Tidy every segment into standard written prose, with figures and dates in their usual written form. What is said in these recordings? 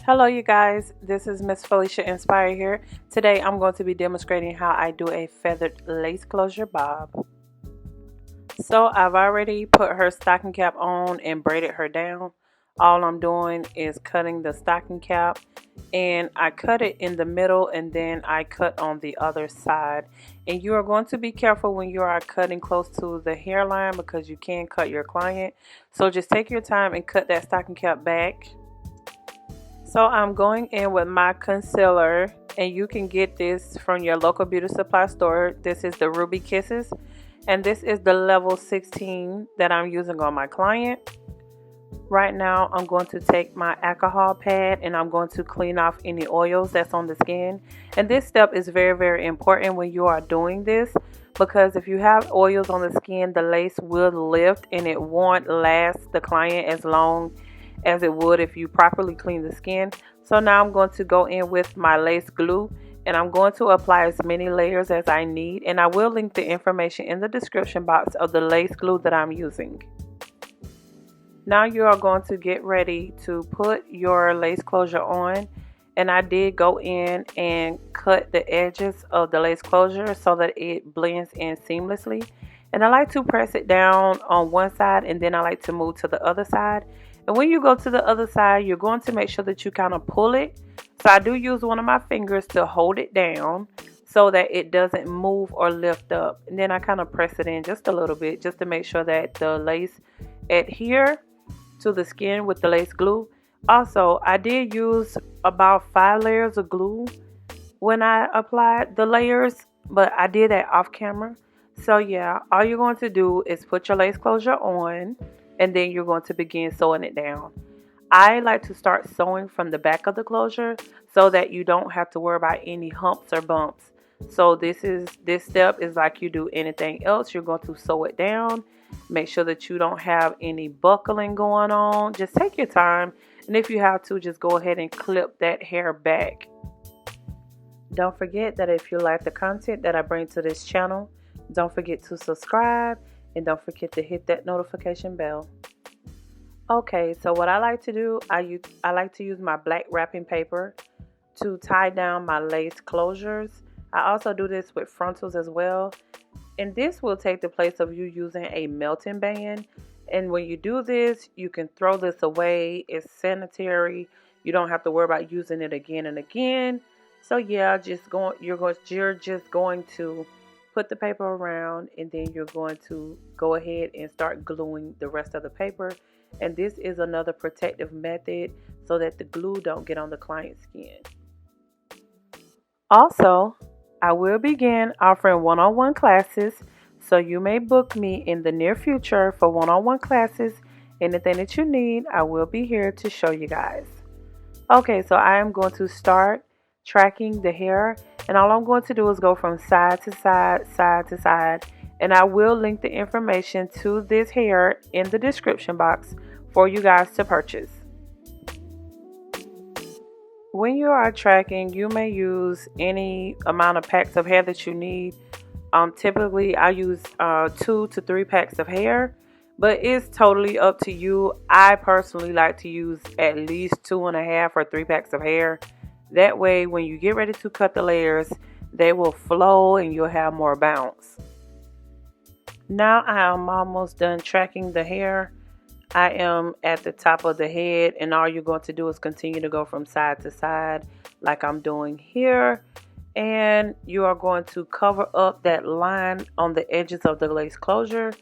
Hello you guys, this is Miss Felicia Inspire here. Today I'm going to be demonstrating how I do a feathered lace closure bob. So I've already put her stocking cap on and braided her down. All I'm doing is cutting the stocking cap, and I cut it in the middle and then I cut on the other side. And you are going to be careful when you are cutting close to the hairline because you can cut your client. So just take your time and cut that stocking cap back. So I'm going in with my concealer, and you can get this from your local beauty supply store. This is the Ruby Kisses, and this is the level 16 that I'm using on my client. Right now I'm going to take my alcohol pad and I'm going to clean off any oils that's on the skin. And this step is very important when you are doing this, because if you have oils on the skin, the lace will lift and it won't last the client as long as it would if you properly clean the skin. So now I'm going to go in with my lace glue, and I'm going to apply as many layers as I need, and I will link the information in the description box of the lace glue that I'm using. Now you are going to get ready to put your lace closure on, and I did go in and cut the edges of the lace closure so that it blends in seamlessly. And I like to press it down on one side, and then I like to move to the other side. And when you go to the other side, you're going to make sure that you kind of pull it. So I do use one of my fingers to hold it down so that it doesn't move or lift up. And then I kind of press it in just a little bit just to make sure that the lace adhere to the skin with the lace glue. Also, I did use about 5 layers of glue when I applied the layers, but I did that off camera. So yeah, all you're going to do is put your lace closure on, and then you're going to begin sewing it down. I like to start sewing from the back of the closure so that you don't have to worry about any humps or bumps. So this step is like you do anything else. You're going to sew it down. Make sure that you don't have any buckling going on. Just take your time, and if you have to, just go ahead and clip that hair back. Don't forget that if you like the content that I bring to this channel, don't forget to subscribe, and don't forget to hit that notification bell. Okay, so what I like to do, I like to use my black wrapping paper to tie down my lace closures. I also do this with frontals as well. And this will take the place of you using a melting band. And when you do this, you can throw this away. It's sanitary. You don't have to worry about using it again and again. So yeah, you're just going to put the paper around, and then you're going to go ahead and start gluing the rest of the paper. And this is another protective method so that the glue don't get on the client's skin. Also, I will begin offering one-on-one classes, so you may book me in the near future for one-on-one classes. Anything that you need, I will be here to show you guys. Okay, so I am going to start tracking the hair, and all I'm going to do is go from side to side, side to side, and I will link the information to this hair in the description box for you guys to purchase. When you are tracking, you may use any amount of packs of hair that you need. Typically I use 2 to 3 packs of hair, but it's totally up to you. I personally like to use at least 2.5 or 3 packs of hair. That way, when you get ready to cut the layers, they will flow and you'll have more bounce. Now I am almost done tracking the hair. I am at the top of the head, and all you're going to do is continue to go from side to side like I'm doing here. And you are going to cover up that line on the edges of the lace closure,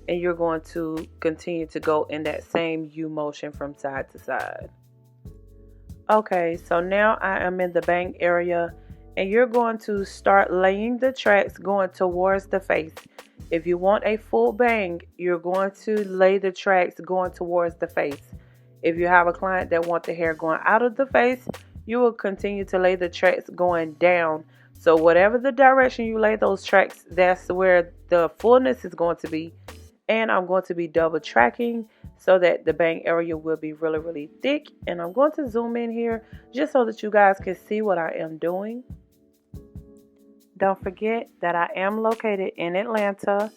and you're going to continue to go in that same U motion from side to side. Okay, so now I am in the bang area, and you're going to start laying the tracks going towards the face. If you want a full bang, you're going to lay the tracks going towards the face. If you have a client that wants the hair going out of the face, you will continue to lay the tracks going down. So whatever the direction you lay those tracks, that's where the fullness is going to be. And I'm going to be double tracking so that the bang area will be really thick. And I'm going to zoom in here just so that you guys can see what I am doing. Don't forget that I am located in Atlanta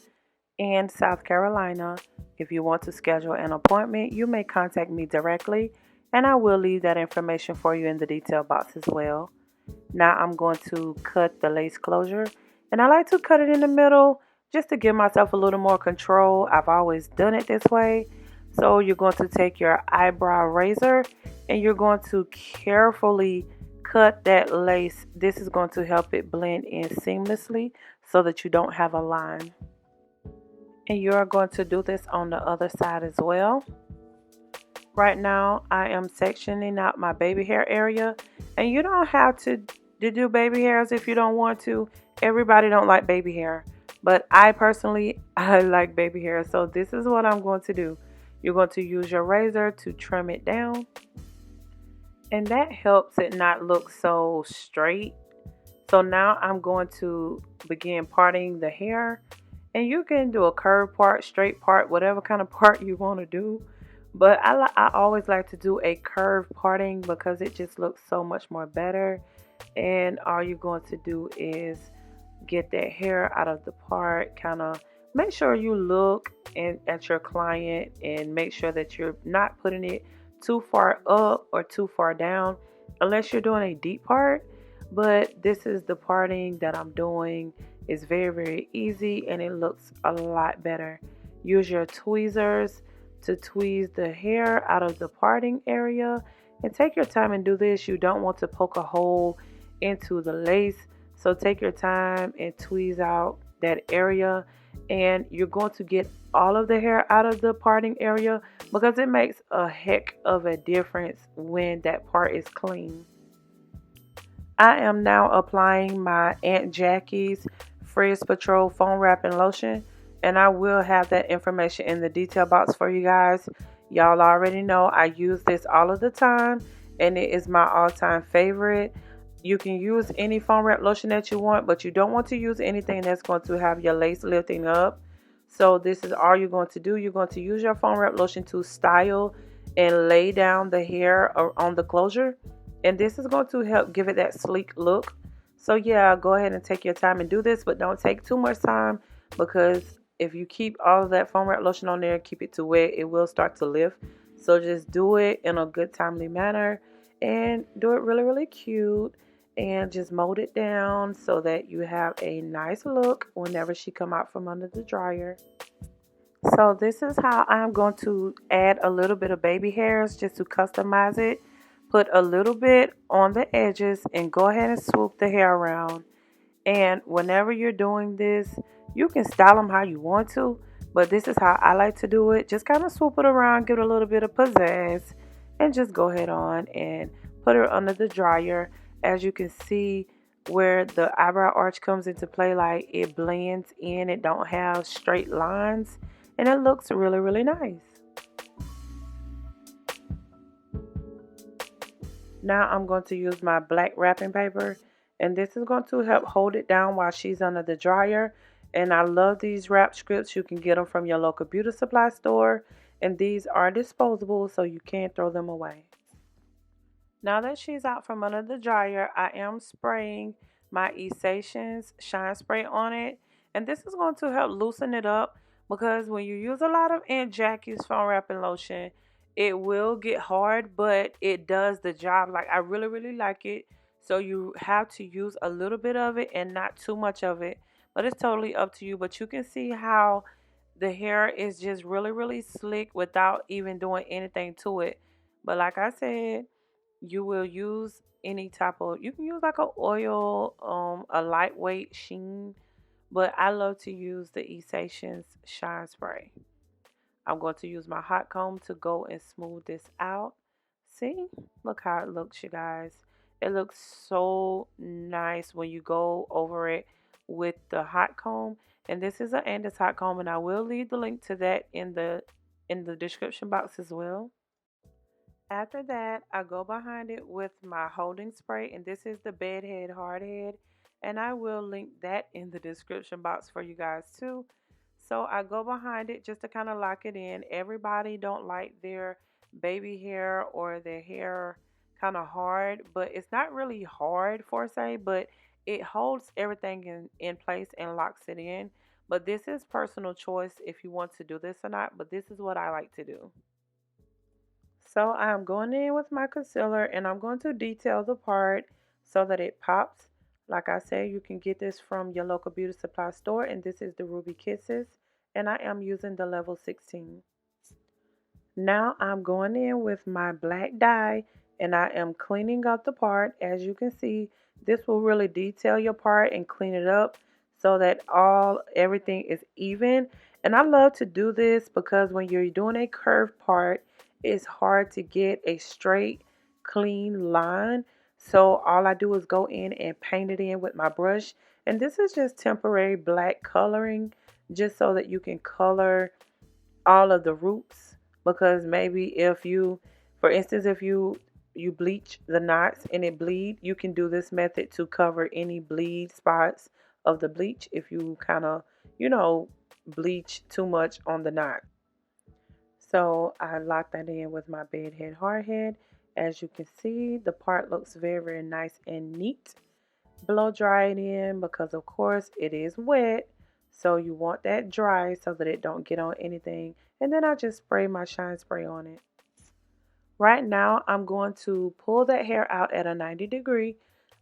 and South Carolina. If you want to schedule an appointment, you may contact me directly and I will leave that information for you in the detail box as well. Now I'm going to cut the lace closure, and I like to cut it in the middle just to give myself a little more control. I've always done it this way. So you're going to take your eyebrow razor and you're going to carefully cut that lace. This is going to help it blend in seamlessly so that you don't have a line. And you're going to do this on the other side as well. Right now I am sectioning out my baby hair area, and you don't have to do baby hairs if you don't want to. Everybody don't like baby hair, but I personally I like baby hair. So this is what I'm going to do. You're going to use your razor to trim it down, and that helps it not look so straight. So now I'm going to begin parting the hair, and you can do a curved part, straight part, whatever kind of part you want to do. But I always like to do a curved parting because it just looks so much more better. And all you're going to do is get that hair out of the part, kind of make sure you look at your client and make sure that you're not putting it too far up or too far down unless you're doing a deep part. But this is the parting that I'm doing. It's very, very easy and it looks a lot better. Use your tweezers to tweeze the hair out of the parting area, and take your time and do this. You don't want to poke a hole into the lace, so take your time and tweeze out that area, and you're going to get all of the hair out of the parting area because it makes a heck of a difference when that part is clean. I am now applying my Aunt Jackie's Frizz Patrol foam wrapping lotion, and I will have that information in the detail box for you guys. Y'all already know I use this all of the time, and it is my all-time favorite. You can use any foam wrap lotion that you want, but you don't want to use anything that's going to have your lace lifting up. So this is all you're going to do. You're going to use your foam wrap lotion to style and lay down the hair on the closure, and this is going to help give it that sleek look. So yeah, go ahead and take your time and do this, but don't take too much time, because if you keep all of that foam wrap lotion on there and keep it too wet, it will start to lift. So just do it in a good, timely manner and do it really, really cute, and just mold it down so that you have a nice look whenever she come out from under the dryer. So this is how I'm going to add a little bit of baby hairs just to customize it. Put a little bit on the edges and go ahead and swoop the hair around. And whenever you're doing this, you can style them how you want to, but this is how I like to do it. Just kind of swoop it around, give it a little bit of pizzazz, and just go ahead on and put her under the dryer. As you can see, where the eyebrow arch comes into play, like it blends in, it don't have straight lines, and it looks really, really nice. Now I'm going to use my black wrapping paper, and this is going to help hold it down while she's under the dryer. And I love these wrap strips. You can get them from your local beauty supply store, and these are disposable, so you can't throw them away. Now that she's out from under the dryer, I am spraying my Essations Shine Spray on it, and this is going to help loosen it up, because when you use a lot of Aunt Jackie's foam wrapping lotion, it will get hard, but it does the job. Like, I really, really like it. So you have to use a little bit of it and not too much of it, but it's totally up to you. But you can see how the hair is just really, really slick without even doing anything to it. But like I said, you will use any type of, you can use like a oil, a lightweight sheen, but I love to use the Essations Shine Spray. I'm going to use my hot comb to go and smooth this out. See, look how it looks, you guys. It looks so nice when you go over it with the hot comb. And this is an Andis Hot Comb, and I will leave the link to that in the description box as well. After that, I go behind it with my holding spray, and this is the Bedhead Hardhead, and I will link that in the description box for you guys too. So I go behind it just to kind of lock it in. Everybody don't like their baby hair or their hair kind of hard, but it's not really hard for say, but it holds everything in place and locks it in. But this is personal choice if you want to do this or not, but this is what I like to do. So I'm going in with my concealer and I'm going to detail the part so that it pops. Like I said, you can get this from your local beauty supply store, and this is the Ruby Kisses, and I am using the level 16. Now I'm going in with my black dye and I am cleaning up the part. As you can see, this will really detail your part and clean it up so that everything is even. And I love to do this because when you're doing a curved part, it's hard to get a straight, clean line. So all I do is go in and paint it in with my brush. And this is just temporary black coloring just so that you can color all of the roots, because maybe if you, for instance, if you bleach the knots and it bleed, you can do this method to cover any bleed spots of the bleach if you kind of, you know, bleach too much on the knot. So I lock that in with my bedhead hardhead. As you can see, the part looks very, very nice and neat. Blow dry it in because of course it is wet, so you want that dry so that it don't get on anything. And then I just spray my shine spray on it. Right now I'm going to pull that hair out at a 90 degree.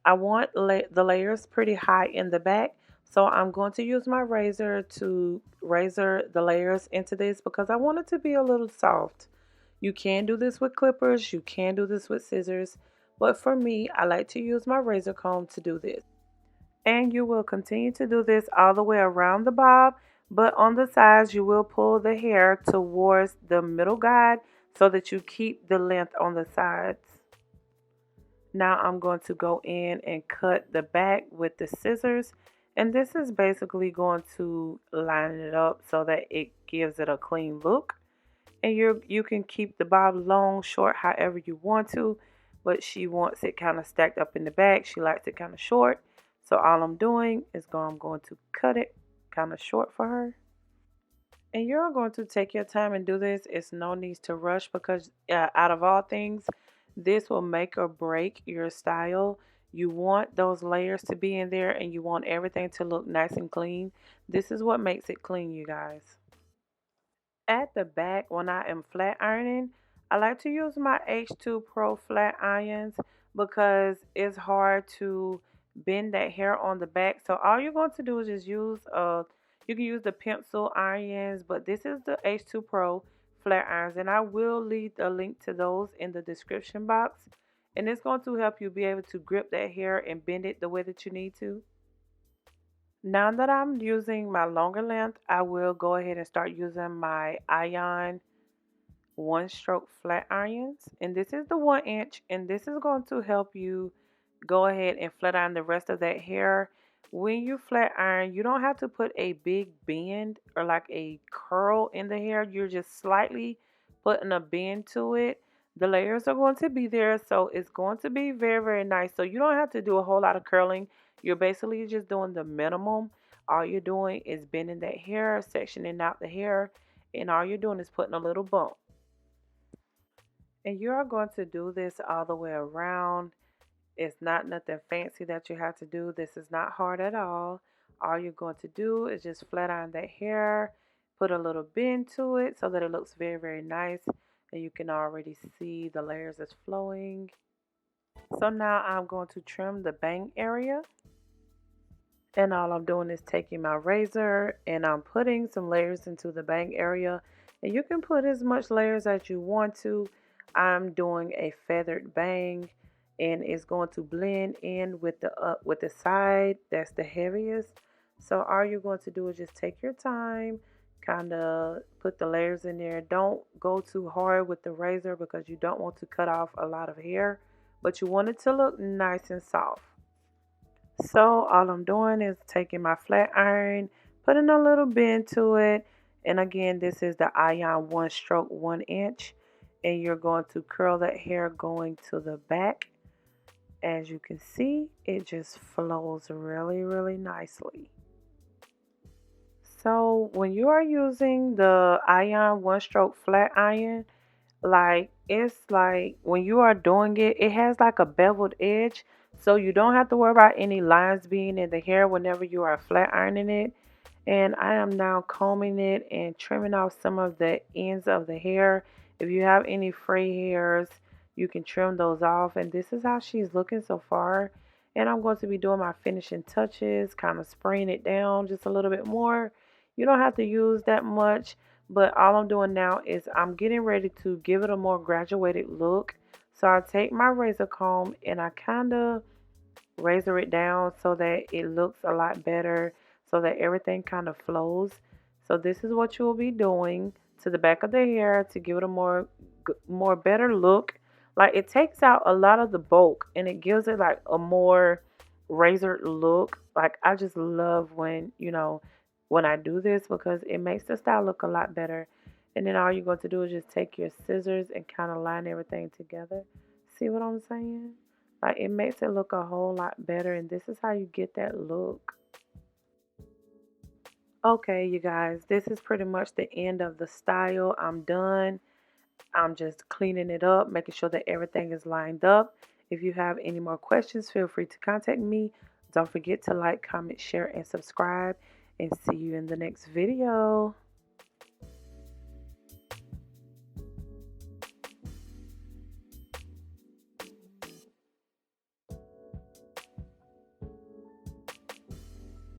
I want the layers pretty high in the back, so I'm going to use my razor to razor the layers into this because I want it to be a little soft. You can do this with clippers, you can do this with scissors, but for me I like to use my razor comb to do this. And you will continue to do this all the way around the bob, but on the sides you will pull the hair towards the middle guide so that you keep the length on the sides. Now I'm going to go in and cut the back with the scissors, and this is basically going to line it up so that it gives it a clean look. And you can keep the bob long, short, however you want to, but she wants it kind of stacked up in the back. She likes it kind of short. So all I'm doing is I'm going to cut it kind of short for her. And you're going to take your time and do this. It's no need to rush because out of all things, this will make or break your style. You want those layers to be in there and you want everything to look nice and clean. This is what makes it clean, you guys. At the back, when I am flat ironing, I like to use my H2 Pro flat irons because it's hard to bend that hair on the back. So all you're going to do is just use you can use the pencil irons, but this is the H2 Pro flat irons, and I will leave a link to those in the description box. And it's going to help you be able to grip that hair and bend it the way that you need to. Now that I'm using my longer length, I will go ahead and start using my iron one stroke flat irons. And this is the 1 inch, and this is going to help you go ahead and flat iron the rest of that hair. When you flat iron, you don't have to put a big bend or like a curl in the hair. You're just slightly putting a bend to it. The layers are going to be there, so it's going to be very, very nice. So you don't have to do a whole lot of curling. You're basically just doing the minimum. All you're doing is bending that hair, sectioning out the hair, and all you're doing is putting a little bump. And you are going to do this all the way around. It's not nothing fancy that you have to do. This is not hard at all. All you're going to do is just flat iron that hair, put a little bend to it so that it looks very, very nice. And you can already see the layers is flowing. So now I'm going to trim the bang area. And all I'm doing is taking my razor and I'm putting some layers into the bang area. And you can put as much layers as you want to. I'm doing a feathered bang and it's going to blend in with the side that's the heaviest. So all you're going to do is just take your time, kind of put the layers in there. Don't go too hard with the razor because you don't want to cut off a lot of hair, but you want it to look nice and soft. So all I'm doing is taking my flat iron, putting a little bend to it. And again, this is the iron one stroke 1 inch. And you're going to curl that hair going to the back. As you can see, it just flows really, really nicely. So when you are using the iron one stroke flat iron, like it's like when you are doing it, it has like a beveled edge, so you don't have to worry about any lines being in the hair whenever you are flat ironing it. And I am now combing it and trimming off some of the ends of the hair, If you have any fray hairs, you can trim those off. And this is how she's looking so far. And I'm going to be doing my finishing touches, kind of spraying it down just a little bit more. You don't have to use that much, but all I'm doing now is I'm getting ready to give it a more graduated look. So I take my razor comb and I kind of razor it down so that it looks a lot better, so that everything kind of flows. So this is what you will be doing to the back of the hair to give it a more better look. Like, it takes out a lot of the bulk and it gives it like a more razored look. Like, I just love when I do this, because it makes the style look a lot better. And then all you're going to do is just take your scissors and kind of line everything together. See what I'm saying? Like, it makes it look a whole lot better, and this is how you get that look. Okay, you guys, this is pretty much the end of the style. I'm done. I'm just cleaning it up, making sure that everything is lined up. If you have any more questions, feel free to contact me. Don't forget to like, comment, share, and subscribe, and see you in the next video.